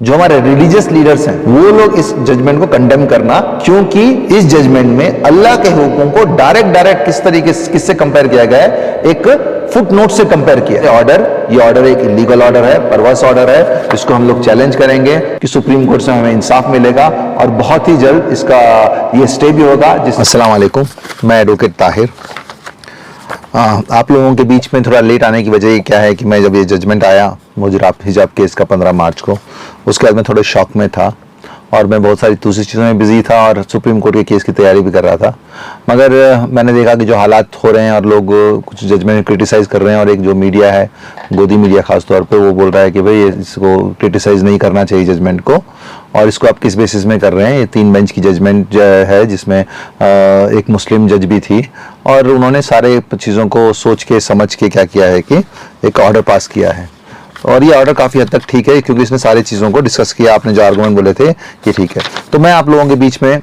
जो हमारे religious leaders हैं वो लोग इस जजमेंट को कंडेम करना, क्योंकि इस जजमेंट में अल्लाह के हुक्म को डायरेक्ट किस तरीके से किससे कंपेयर किया गया है, एक फुट नोट से कंपेयर किया। ये ऑर्डर एक इलीगल ऑर्डर है, परवर्स ऑर्डर है, जिसको हम लोग चैलेंज करेंगे कि सुप्रीम कोर्ट से हमें इंसाफ मिलेगा और बहुत ही जल्द इसका ये स्टे भी होगा। अस्सलाम वालेकुम, मैं एडवोकेट ताहिर। आप लोगों के बीच में थोड़ा लेट आने की वजह क्या है कि मैं जब ये जजमेंट आया मुजराब हिजाब केस का 15 मार्च को, उसके बाद मैं थोड़े शॉक में था और मैं बहुत सारी दूसरी चीज़ों में बिजी था और सुप्रीम कोर्ट के केस की तैयारी भी कर रहा था। मगर मैंने देखा कि जो हालात हो रहे हैं और लोग कुछ जजमेंट क्रिटिसाइज़ कर रहे हैं, और एक जो मीडिया है, गोदी मीडिया खास तौर पे, वो बोल रहा है कि भाई इसको क्रिटिसाइज़ नहीं करना चाहिए जजमेंट को, और इसको आप किस बेसिस में कर रहे हैं। ये 3 बेंच की जजमेंट है जिसमें एक मुस्लिम जज भी थी, और उन्होंने सारे चीज़ों को सोच के समझ के क्या किया है कि एक ऑर्डर पास किया है, और ये ऑर्डर काफ़ी हद तक ठीक है क्योंकि इसने सारी चीज़ों को डिस्कस किया। आपने जो आर्गुमेंट बोले थे ये ठीक है। तो मैं आप लोगों के बीच में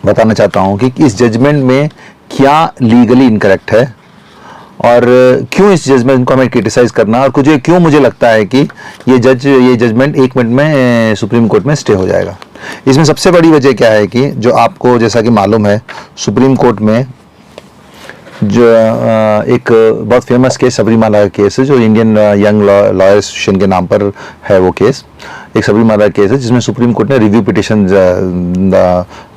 बताना चाहता हूँ कि इस जजमेंट में क्या लीगली इनकरेक्ट है और क्यों इस जजमेंट को हमें क्रिटिसाइज करना, और क्यों मुझे लगता है कि ये जजमेंट 1 मिनट में सुप्रीम कोर्ट में स्टे हो जाएगा। इसमें सबसे बड़ी वजह क्या है कि जो आपको जैसा कि मालूम है, सुप्रीम कोर्ट में जो एक बहुत फेमस केस सबरीमाला केस है, जो इंडियन यंग लॉयर एसोसिएशन के नाम पर है वो केस, एक सबरीमाला केस है जिसमें सुप्रीम कोर्ट ने रिव्यू पिटिशन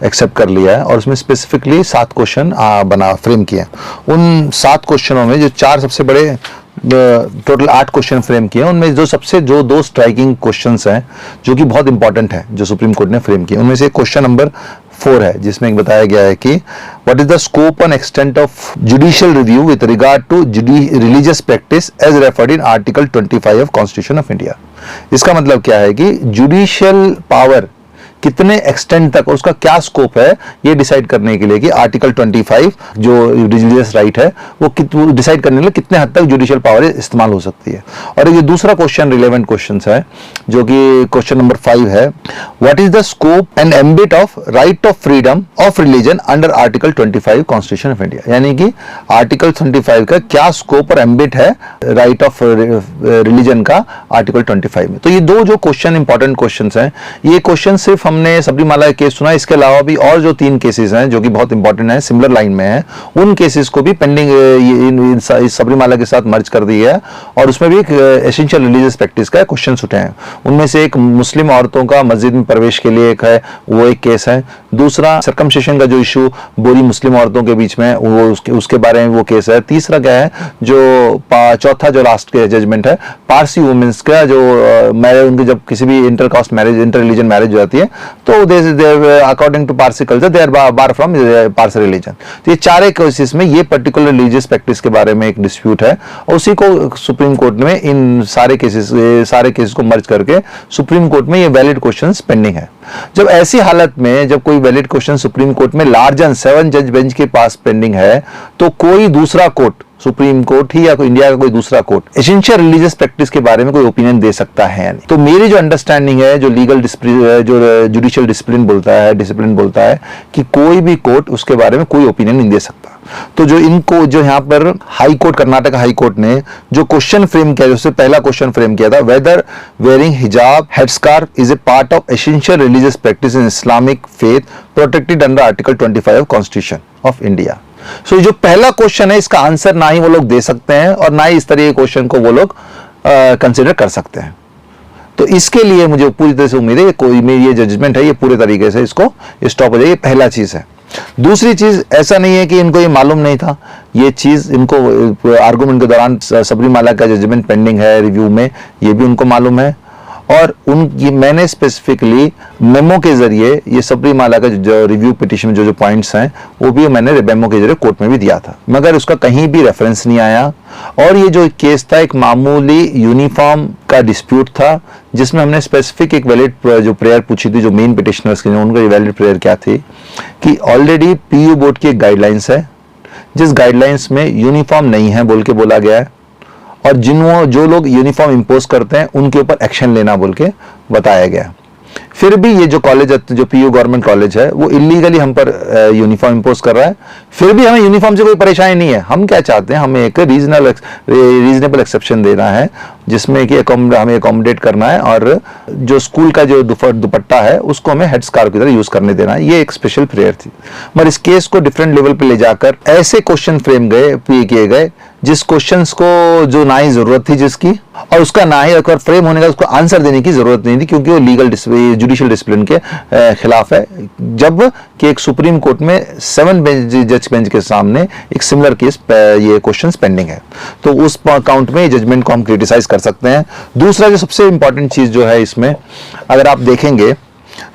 एक्सेप्ट कर लिया है, और उसमें स्पेसिफिकली 7 क्वेश्चन फ्रेम किए। उन 7 क्वेश्चनों में जो 4 सबसे बड़े, टोटल 8 क्वेश्चन फ्रेम किए, उनमें जो 2 स्ट्राइकिंग क्वेश्चंस हैं जो कि बहुत इंपॉर्टेंट है जो सुप्रीम कोर्ट ने फ्रेम किए, उनमें से क्वेश्चन नंबर 4 है जिसमें बताया गया है कि what is the scope and extent of judicial review with regard to religious practice as referred in article 25 of constitution of India. इसका मतलब क्या है कि जुडिशियल पावर कितने एक्सटेंट तक, उसका क्या स्कोप है, ये डिसाइड करने के लिए कि आर्टिकल 25 जो रिलीजियस राइट है वो डिसाइड करने के लिए कितने हद तक जुडिशियल पावर इस्तेमाल हो सकती है। और ये दूसरा क्वेश्चन रिलेवेंट क्वेश्चन है जो कि क्वेश्चन नंबर 5 है, what is the scope and ambit of right of freedom of religion under article 25 constitution of India. यानी कि आर्टिकल 25 का क्या स्कोप और एम्बिट है राइट ऑफ रिलीजन का आर्टिकल 25 में। तो ये 2 जो क्वेश्चन इंपॉर्टेंट क्वेश्चन हैं, ये क्वेश्चन सिर्फ हमने सबरीमाला केस सुना, इसके अलावा भी और जो 3 केसेस हैं जो कि बहुत इंपॉर्टेंट हैं, सिमिलर लाइन में हैं, उन केसेस को भी पेंडिंग सबरीमाला के साथ मर्ज कर दिया है, और उसमें भी एक एसेंशियल रिलीजियस प्रैक्टिस का क्वेश्चन उठे हैं। उनमें से एक मुस्लिम औरतों का मस्जिद में प्रवेश के लिए एक है, वो एक केस है। दूसरा सर्कमसिशन का जो इशू बोरी मुस्लिम औरतों के बीच में, वो उसके बारे में वो केस है। तीसरा क्या है, जो चौथा जो लास्ट के जजमेंट है, पारसी वुमेन्स का जो मैरिज, उनकी जब किसी भी intercaste marriage, inter religion marriage हो जाती है, तो according to Parsi culture they are bar from Parsi religion. तो ये 4 केसेस में ये पर्टिकुलर रिलीजियस प्रैक्टिस के बारे में एक डिस्प्यूट है, और उसी को सुप्रीम कोर्ट में इन सारे केसेस को मर्ज करके सुप्रीम कोर्ट में ये वैलिड क्वेश्चंस पेंडिंग है। जब ऐसी हालत में जब कोई वैलिड क्वेश्चन सुप्रीम कोर्ट में लार्जर 7 जज बेंच के पास पेंडिंग है, तो कोई दूसरा कोर्ट, सुप्रीम कोर्ट ही या कोई इंडिया का कोई दूसरा कोर्ट, एसेंशियल रिलीजियस प्रैक्टिस के बारे में कोई ओपिनियन दे सकता है नहीं। तो मेरी जो अंडरस्टैंडिंग है, जो लीगल जो जुडिशियल डिसिप्लिन बोलता है कि कोई भी कोर्ट उसके बारे में कोई ओपिनियन नहीं दे सकता। तो जो यहाँ पर high court, Karnataka high court ने जो क्वेश्चन फ्रेम किया, उससे पहला क्वेश्चन फ्रेम किया था, whether wearing hijab headscarf is a part of essential religious practice in Islamic faith protected under article 25 of constitution of India. So जो पहला क्वेश्चन है, इसका आंसर ना ही वो लोग दे सकते हैं और ना ही इस तरह के क्वेश्चन को वो लोग कंसिडर कर सकते हैं। तो इसके लिए मुझे पूरी तरह से उम्मीद है कोई मेरी ये जजमेंट है, ये पूरे तरीके से इसको स्टॉप हो जाए। ये पहला चीज है। दूसरी चीज, ऐसा नहीं है कि इनको ये मालूम नहीं था, ये चीज इनको आर्गुमेंट के दौरान सबरीमाला का जजमेंट पेंडिंग है रिव्यू में, ये भी उनको मालूम है, और मैंने स्पेसिफिकली मेमो के जरिए ये सबरीमाला का जो रिव्यू पिटिशन में जो पॉइंट्स हैं वो भी मैंने मेमो के जरिए कोर्ट में भी दिया था, मगर उसका कहीं भी रेफरेंस नहीं आया। और ये जो केस था एक मामूली यूनिफॉर्म का डिस्प्यूट था, जिसमें हमने स्पेसिफिक एक वैलिड जो प्रेयर पूछी थी, जो मेन पिटिशनर्स की, उनको वैलिड प्रेयर क्या थी कि ऑलरेडी पीयू बोर्ड की एक गाइडलाइंस है, जिस गाइडलाइंस में यूनिफॉर्म नहीं है बोल के बोला गया है, और जो लोग यूनिफॉर्म इंपोज करते हैं उनके ऊपर एक्शन लेना बोल के बताया गया। फिर भी ये जो कॉलेज, जो पीयू गवर्नमेंट कॉलेज है, वो इलीगली हम पर यूनिफॉर्म इंपोज कर रहा है। फिर भी हमें यूनिफॉर्म से कोई परेशानी नहीं है। हम क्या चाहते हैं, हमें एक रीजनेबल एक्सेप्शन देना है, जिसमें कि हमें अकोमोडेट करना है, और जो स्कूल का जो दुपट्टा है उसको हमें हेड स्कार्फ की तरह यूज करने देना है। ये एक स्पेशल प्रेयर थी। मगर इस केस को डिफरेंट लेवल पे ले जाकर ऐसे क्वेश्चन फ्रेम किए गए जिस क्वेश्चंस को जो ना ही जरूरत थी जिसकी, और उसका ना ही अगर फ्रेम होने का उसको आंसर देने की जरूरत नहीं थी, क्योंकि वो लीगल जुडिशियल डिसिप्लिन के खिलाफ है। जब कि एक सुप्रीम कोर्ट में 7 जज बेंच के सामने एक सिमिलर केस ये क्वेश्चंस पेंडिंग है, तो उस अकाउंट में जजमेंट को हम क्रिटिसाइज कर सकते हैं। दूसरा जो सबसे इंपॉर्टेंट चीज जो है इसमें, अगर आप देखेंगे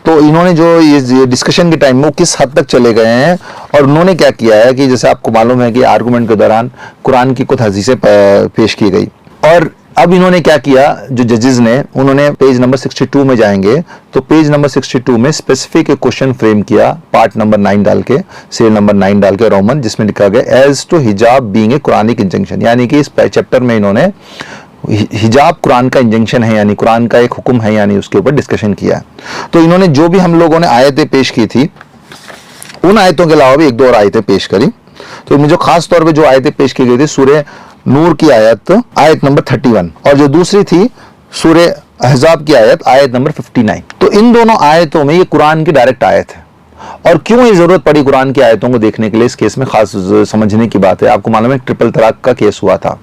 तो इन्होंने जो ये डिस्कशन के टाइम में वो किस हद तक चले गए हैं, और उन्होंने क्या किया है कि जैसे आपको मालूम है कि आर्गुमेंट के दौरान कुरान की कुछ हदीसें पेश की गई, और अब इन्होंने क्या किया, जो जजेस ने, उन्होंने पेज नंबर 62 में जाएंगे तो पेज नंबर 62 में स्पेसिफिक एक क्वेश्चन फ्रेम किया, पार्ट नंबर 9 डाल के, सीरियल नंबर 9 डाल के रोमन, जिसमें लिखा गया एज टू हिजाब बीइंग ए कुरानिक इंजंक्शन, यानी कि इस चैप्टर में इन्होंने हिजाब कुरान का इंजंक्शन है, यानी कुरान का एक हुक्म है, यानी उसके ऊपर डिस्कशन किया। तो इन्होंने जो भी हम लोगों ने आयतें पेश की थी, उन आयतों के अलावा भी एक दो और आयतें पेश करी। तो मुझे खास तौर पे जो आयतें पेश की गई थी, सूरह नूर की आयत नंबर 31, और जो दूसरी थी सूरह अहज़ाब की आयत नंबर 59। तो इन दोनों आयतों में ये कुरान की डायरेक्ट आयत है। और क्यों ये जरूरत पड़ी कुरान की आयतों को देखने के लिए, इस केस में खास समझने की बात है। आपको मालूम है ट्रिपल तलाक का केस हुआ था।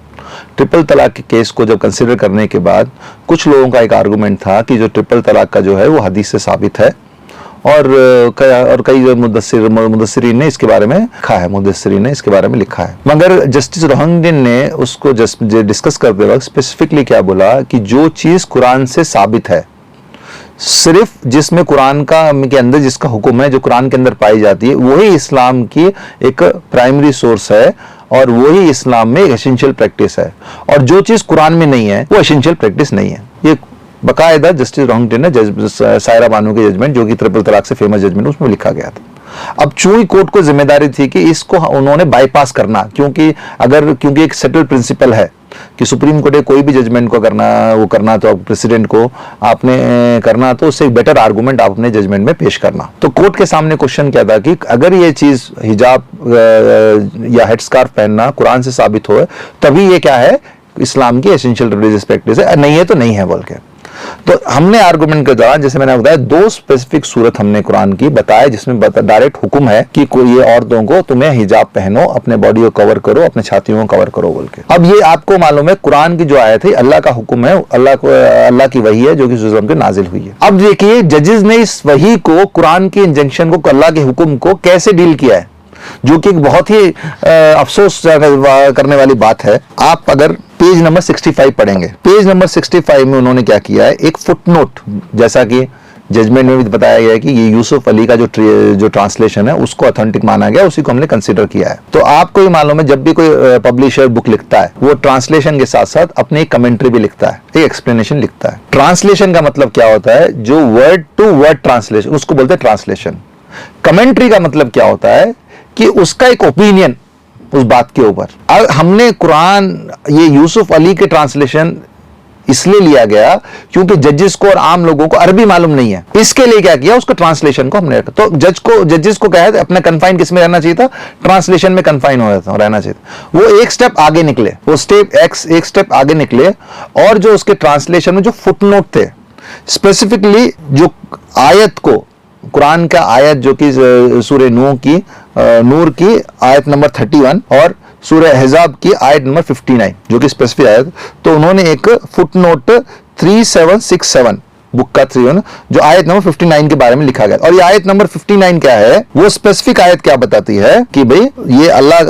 ट्रिपल तलाक के केस को जब कंसिडर करने के बाद कुछ लोगों का एक आर्गुमेंट था कि जो ट्रिपल तलाक का जो है वो हदीस से साबित है, और कई मुदस्सिरीन ने इसके बारे में लिखा है, मुदस्सिरीन ने इसके बारे में लिखा है। मगर जस्टिस रोहिंग्टन ने उसको डिस्कस करते वक्त स्पेसिफिकली क्या बोला कि जो चीज कुरान से साबित है, सिर्फ जिसमें कुरान के अंदर जिसका हुक्म है, जो कुरान के अंदर पाई जाती है, वही इस्लाम की एक प्राइमरी सोर्स है, और वही इस्लाम में एक एसेंशियल प्रैक्टिस है। और जो चीज कुरान में नहीं है वो एसेंशियल प्रैक्टिस नहीं है। ये बकायदा जस्टिस रोहिंग्टन ने सायरा बानो की जजमेंट, जो कि ट्रिपल तलाक से फेमस जजमेंट, उसमें लिखा गया था। अब चूंकि कोर्ट को जिम्मेदारी थी कि इसको उन्होंने बाईपास करना, क्योंकि एक सेटल प्रिंसिपल है कि सुप्रीम कोर्ट कोई भी जजमेंट को करना तो प्रेसिडेंट को आपने करना, तो उससे एक बेटर आर्गुमेंट आप अपने जजमेंट में पेश करना। तो कोर्ट के सामने क्वेश्चन क्या था कि अगर ये चीज हिजाब या हेडस्कार्फ पहनना कुरान से साबित हो, तभी ये क्या है, इस्लाम की एसेंशियल रिलीजियस प्रैक्टिस है, नहीं है तो नहीं है बोल के। तो हमने आर्गुमेंट के दौरान, जैसे मैंने बताया, 2 स्पेसिफिक सूरत हमने कुरान की बताया जिसमें डायरेक्ट हुक्म है कि कोई ये औरतों को तुम्हें हिजाब पहनो, अपने बॉडी को कवर करो, अपने छातियों को कवर करो बोल के। अब ये आपको मालूम है कुरान की जो आयत है अल्लाह का हुक्म है, अल्लाह की वही है जो कि सुज़म पे नाजिल हुई है। अब देखिए जजेस ने इस वही को, कुरान के इंजंक्शन को, अल्लाह के हुक्म को कैसे डील किया है, जो कि एक बहुत ही अफसोस करने वाली बात है। आप अगर पेज नंबर 65 पढ़ेंगे, पेज नंबर 65 में उन्होंने क्या किया है, एक फुटनोट, जैसा कि जजमेंट में भी बताया गया है कि ये यूसुफ अली का जो ट्रांसलेशन है उसको ऑथेंटिक माना गया, उसी को हमने कंसीडर किया है। तो आपको ही मालूम है, जब भी कोई पब्लिशर बुक लिखता है, वो ट्रांसलेशन के साथ साथ अपनी एक कमेंट्री भी लिखता है, एक एक्सप्लेनेशन लिखता है। ट्रांसलेशन का मतलब क्या होता है, जो वर्ड टू वर्ड ट्रांसलेशन, उसको बोलते हैं ट्रांसलेशन। कमेंट्री का मतलब क्या होता है कि उसका एक ओपिनियन उस बात के ऊपर। हमने कुरान, ये यूसुफ अली के ट्रांसलेशन इसलिए लिया गया क्योंकि जजेस को और आम लोगों को अरबी मालूम नहीं है, इसके लिए क्या किया, उसका ट्रांसलेशन को हमने रखा। तो जजेस को क्या है, अपना कन्फाइन किस में रहना चाहिए था, ट्रांसलेशन में कन्फाइन रहना चाहिए था। वो एक स्टेप आगे निकले, एक स्टेप आगे निकले, और जो उसके ट्रांसलेशन में जो फुटनोट थे, स्पेसिफिकली जो आयत को, कुरान का आयत जो कि सूरह नूर की आयत नंबर 31 और सूरह अहज़ाब की आयत नंबर 59 जो कि स्पेसिफिक आयत, तो उन्होंने एक फुटनोट 3767 बुक का 3 जो आयत नंबर 59 के बारे में लिखा गया। और ये आयत नंबर 59 क्या है, वो स्पेसिफिक आयत क्या बताती है कि भाई ये अल्लाह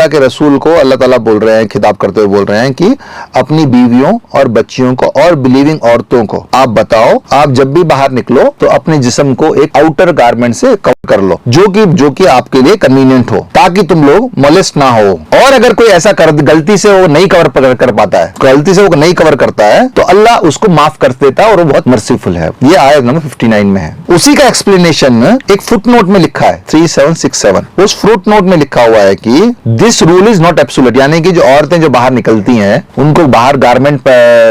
के रसूल को अल्लाह ताला बोल रहे हैं, खिताब करते हुए बोल रहे हैं कि अपनी बीवियों और बच्चियों को और बिलीविंग औरतों को आप बताओ, आप जब भी बाहर निकलो तो अपने जिस्म को एक आउटर गारमेंट से कर लो, जो कि आपके लिए कन्वीनियंट हो, ताकि तुम लोग मोलेस्ट ना हो। और अगर कोई ऐसा गलती से वो नहीं कवर कर पाता है, गलती से वो नहीं कवर करता है, तो अल्लाह उसको माफ कर देता है और वो बहुत मर्सीफुल है। ये आयत नंबर 59 में है। उसी का एक्सप्लेनेशन एक फुटनोट में लिखा है 3767। उस फुटनोट में लिखा हुआ है कि this rule is not absolute, यानी कि जो औरतें जो बाहर निकलती हैं उनको बाहर गारमेंट,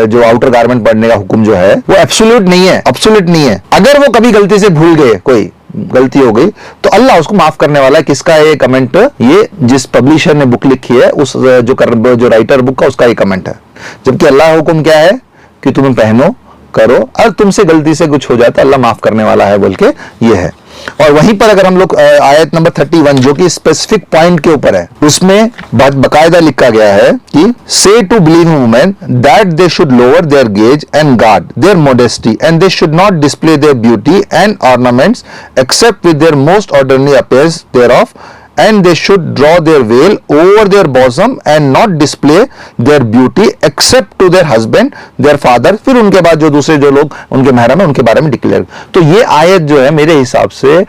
जो आउटर गारमेंट पहनने का हुक्म जो है वो एब्सोल्यूट नहीं है, एब्सोल्यूट नहीं है। अगर वो कभी गलती से भूल गए, कोई गलती हो गई, तो अल्लाह उसको माफ करने वाला है। किसका ये कमेंट? ये जिस पब्लिशर ने बुक लिखी है, उस जो राइटर बुक का, उसका ये कमेंट है। जबकि अल्लाह का हुक्म क्या है कि तुम्हें पहनो, करो, और तुमसे गलती से कुछ हो जाता है, अल्लाह माफ करने वाला है बोल के ये है। और वहीं पर अगर हम लोग आयत नंबर 31 जो कि स्पेसिफिक पॉइंट के ऊपर है, उसमें बकायदा लिखा गया है कि say to believing women that they should lower their gaze and guard their modesty and they should not display their beauty and ornaments except with their most ordinary appearance thereof and they should draw their veil over their bosom and not display their beauty except to their husband, their father। फिर उनके बाद जो दूसरे जो लोग उनके महरम है उनके बारे में डिक्लेयर। तो ये आयत जो है मेरे हिसाब से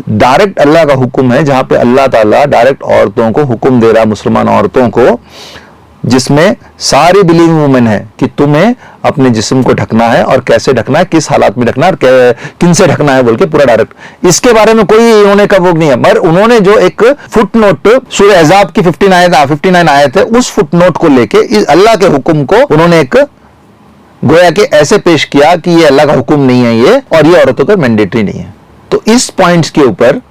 डायरेक्ट अल्लाह का हुक्म है, जहां पे अल्लाह ताला डायरेक्ट औरतों को हुक्म दे रहा है, मुसलमान औरतों को, जिसमें सारी बिलीविंग वुमेन है कि तुम्हें अपने जिस्म को ढकना है, और कैसे ढकना है, किस हालात में ढकना है, और किन से ढकना है बोल के पूरा डायरेक्ट। इसके बारे में कोई उन्होंने का वो नहीं है, मगर उन्होंने जो एक फुटनोट सूरह अहज़ाब की 59 आयत है, उस फुटनोट को लेके इस अल्लाह के हुक्म को उन्होंने एक गोया के ऐसे पेश किया कि ये अल्लाह का हुक्म नहीं है ये, और ये औरतों का मैंडेटरी नहीं है। तो इस पॉइंट्स के ऊपर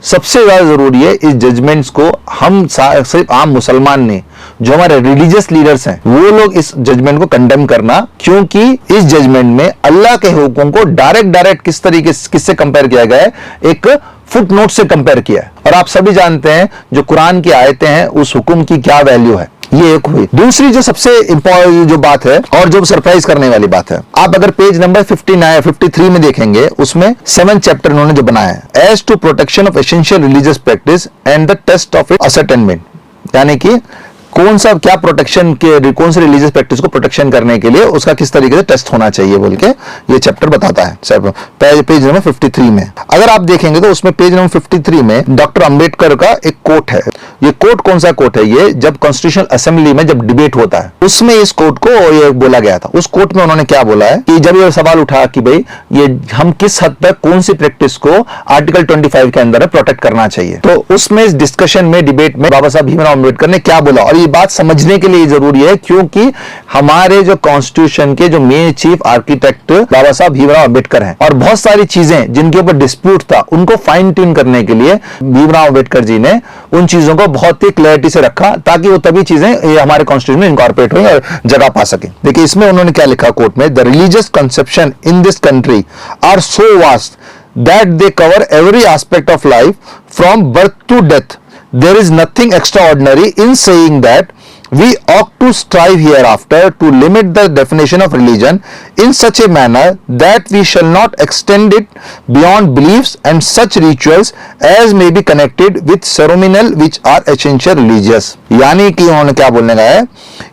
सबसे ज्यादा जरूरी है इस जजमेंट्स को हम सिर्फ आम मुसलमान ने, जो हमारे रिलीजियस लीडर्स हैं, वो लोग इस जजमेंट को कंडेम करना, क्योंकि इस जजमेंट में अल्लाह के हुक्म को डायरेक्ट किस तरीके से किससे कंपेयर किया गया है, एक फुटनोट से कंपेयर किया है। और आप सभी जानते हैं जो कुरान की आयतें हैं उस हुक्म की क्या वैल्यू है। ये एक हुई। दूसरी जो सबसे इंपॉर्टेंट जो बात है और जो सरप्राइज करने वाली बात है, आप अगर पेज नंबर 53 में देखेंगे, उसमें 7th चैप्टर उन्होंने जो बनाया है, as to protection of essential religious practice and the test of it ascertainment, यानी कि कौन सा क्या प्रोटेक्शन के, कौन से रिलीजियस प्रैक्टिस को प्रोटेक्शन करने के लिए उसका किस तरीके से टेस्ट होना चाहिए बोल के ये चैप्टर बताता है पेज नंबर 53 में। अगर आप देखेंगे तो उसमें पेज नंबर 53 में डॉक्टर अंबेडकर का एक कोट है। ये कोट कौन सा कोट है? ये जब कॉन्स्टिट्यूशनल असेंबली में जब डिबेट होता है उसमें इस कोट को ये बोला गया था। उस कोट में उन्होंने क्या बोला है कि जब ये सवाल उठा कि भाई ये हम किस हद तक कौन सी प्रैक्टिस को आर्टिकल 25 के अंदर प्रोटेक्ट करना चाहिए, तो उसमें इस डिस्कशन में, डिबेट में बाबा साहब भीमराव अंबेडकर ने क्या बोला। और ये बात समझने के लिए जरूरी है क्योंकि हमारे जो कॉन्स्टिट्यूशन के जो मेन चीफ आर्किटेक्ट बाबा साहब भीमराव अंबेडकर हैं, और बहुत सारी चीजें जिनके ऊपर डिस्प्यूट था उनको फाइन ट्यून करने के लिए भीमराव अंबेडकर जी ने उन चीजों को बहुत ही क्लैरिटी से रखा, ताकि वो तभी चीजें हमारे कॉन्स्टिट्यूशन में इनकॉर्पोरेट हुई और जगह पा सके। देखिए इसमें उन्होंने क्या लिखा कोर्ट में, the religious conception in this country are so vast that they cover every aspect of life from birth to death. There is nothing extraordinary in saying that we ought to strive hereafter to limit the definition of religion in such a manner that we shall not extend it beyond beliefs and such rituals as may be connected with ceremonial which are essential religious। यानी कि उन्होंने क्या बोलने का है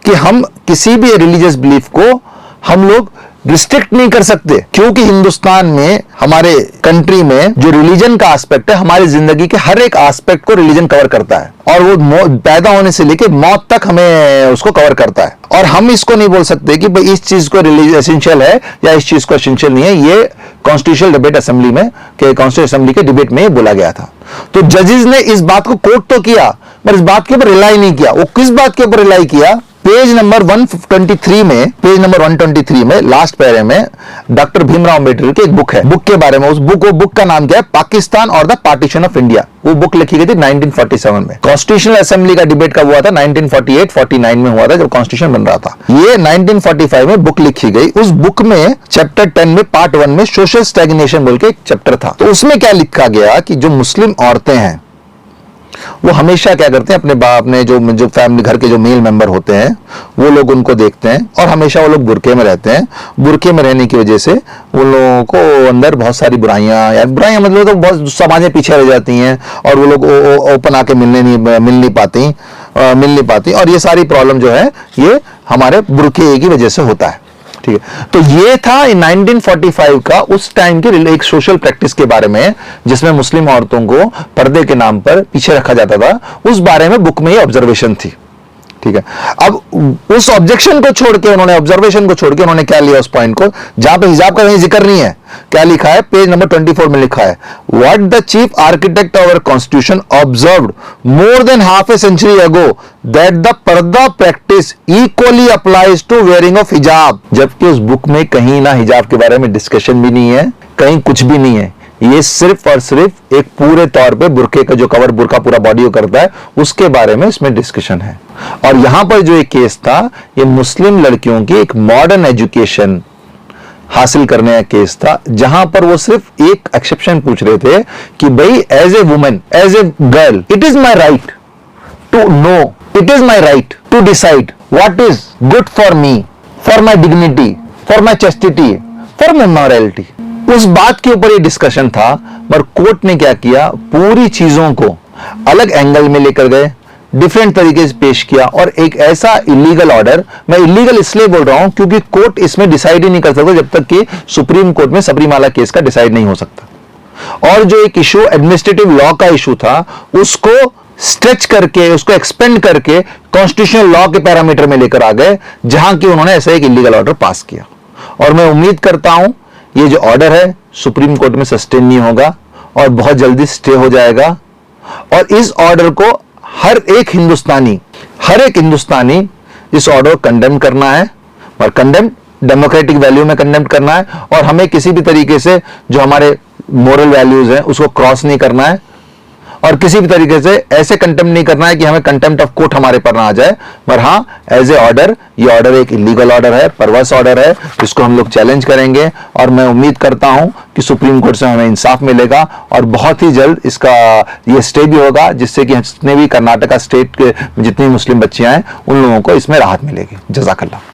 कि हम किसी भी रिलीजियस बिलीफ को हम लोग रिस्ट्रिक्ट नहीं कर सकते, क्योंकि हिंदुस्तान में, हमारे कंट्री में जो रिलीजन का एस्पेक्ट है, हमारी जिंदगी के हर एक एस्पेक्ट को रिलीजन कवर करता है, और वो पैदा होने से लेके मौत तक हमें उसको कवर करता है। और हम इसको नहीं बोल सकते कि भाई इस चीज को एसेंशियल है या इस चीज को एसेंशियल नहीं है। ये कॉन्स्टिट्यूशनल डिबेट असेंबली में, कॉन्स्टिट्यूशनल असेंबली के डिबेट में बोला गया था। तो जजेस ने इस बात को कोट तो किया, पर इस बात के ऊपर रिलाई नहीं किया। वो किस बात के ऊपर रिलाई किया? पेज नंबर 123 में लास्ट पैरे में डॉक्टर भीमराव अंबेडकर की एक बुक है, बुक के बारे में, उस बुक का नाम क्या है? पाकिस्तान और द पार्टीशन ऑफ इंडिया। वो बुक लिखी गई थी 1947 में। कॉन्स्टिट्यूशनल असेंबली का डिबेट कब हुआ था? 1948-49 में हुआ था, जब कॉन्स्टिट्यूशन बन रहा था। ये 1945 में बुक लिखी गई। उस बुक में चैप्टर 10 में पार्ट 1 में सोशल स्टैग्नेशन बोल के एक चैप्टर था। तो उसमें क्या लिखा गया कि जो मुस्लिम औरतें हैं वो हमेशा क्या करते हैं, अपने जो फैमिली घर के जो मेल मेंबर होते हैं वो लोग उनको देखते हैं, और हमेशा वो लोग बुरके में रहते हैं। बुरके में रहने की वजह से उन लोगों को अंदर बहुत सारी बुराइयां मतलब तो बहुत समाजें पीछे रह जाती हैं, और वो लोग ओपन आके मिल नहीं पाती, और ये सारी प्रॉब्लम जो है ये हमारे बुरके की वजह से होता है। ठीक है, तो ये था 1945 का उस टाइम की एक सोशल प्रैक्टिस के बारे में, जिसमें मुस्लिम औरतों को पर्दे के नाम पर पीछे रखा जाता था। उस बारे में बुक में ये ऑब्जर्वेशन थी। ठीक है, अब उस ऑब्जेक्शन को छोड़ के उन्होंने, ऑब्जर्वेशन को छोड़ के उन्होंने क्या लिया उस पॉइंट को, जहां पे हिजाब का कहीं जिक्र नहीं है, क्या लिखा है, पेज नंबर 24 में लिखा है, what the chief architect of our constitution observed more than half a century ago that the purdah practice equally applies to wearing of hijab. जबकि उस बुक में कहीं ना हिजाब के बारे में डिस्कशन भी नहीं है, कहीं कुछ भी नहीं है। ये सिर्फ और सिर्फ एक पूरे तौर पे बुरके का जो कवर, बुरका पूरा बॉडी को करता है, उसके बारे में इसमें डिस्कशन है। और यहां पर जो एक केस था, ये मुस्लिम लड़कियों की एक मॉडर्न एजुकेशन हासिल करने का केस था, जहां पर वो सिर्फ एक एक्सेप्शन पूछ रहे थे कि भाई as a women, as a girl, it is my right to know, it is my right to decide what is good for me, for my dignity, for my chastity, for my morality. उस बात के ऊपर ये discussion था, पर court ने क्या किया, पूरी चीजों को अलग एंगल में लेकर गए, डिफरेंट तरीके से पेश किया, और एक ऐसा इलीगल ऑर्डर, मैं इलीगल इसलिए बोल रहा हूं क्योंकि कोर्ट इसमें डिसाइड ही नहीं कर सकता जब तक कि सुप्रीम कोर्ट में सबरीमाला केस का डिसाइड नहीं हो सकता। और जो एक इशू एडमिनिस्ट्रेटिव लॉ का इशू था, उसको स्ट्रेच करके, उसको एक्सपेंड करके कॉन्स्टिट्यूशनल लॉ के पैरामीटर में लेकर आ गए, जहां कि उन्होंने ऐसा एक इलीगल ऑर्डर पास किया। और मैं उम्मीद करता हूं ये जो ऑर्डर है सुप्रीम कोर्ट में सस्टेन नहीं होगा और बहुत जल्दी स्टे हो जाएगा। और इस ऑर्डर को हर एक हिंदुस्तानी इस ऑर्डर को कंडेम करना है, और कंडेम डेमोक्रेटिक वैल्यू में कंडेम करना है, और हमें किसी भी तरीके से जो हमारे मोरल वैल्यूज हैं उसको क्रॉस नहीं करना है, और किसी भी तरीके से ऐसे कंटेम्प्ट नहीं करना है कि हमें कंटेम्प्ट ऑफ कोर्ट हमारे पर ना आ जाए। पर हाँ, एज ए ऑर्डर, ये ऑर्डर एक इलीगल ऑर्डर है, परवर्स ऑर्डर है, जिसको हम लोग चैलेंज करेंगे। और मैं उम्मीद करता हूं कि सुप्रीम कोर्ट से हमें इंसाफ मिलेगा और बहुत ही जल्द इसका ये स्टे भी होगा, जिससे कि जितने भी कर्नाटका स्टेट के जितनी मुस्लिम बच्चियां हैं उन लोगों को इसमें राहत मिलेगी। जज़ाकल्लाह।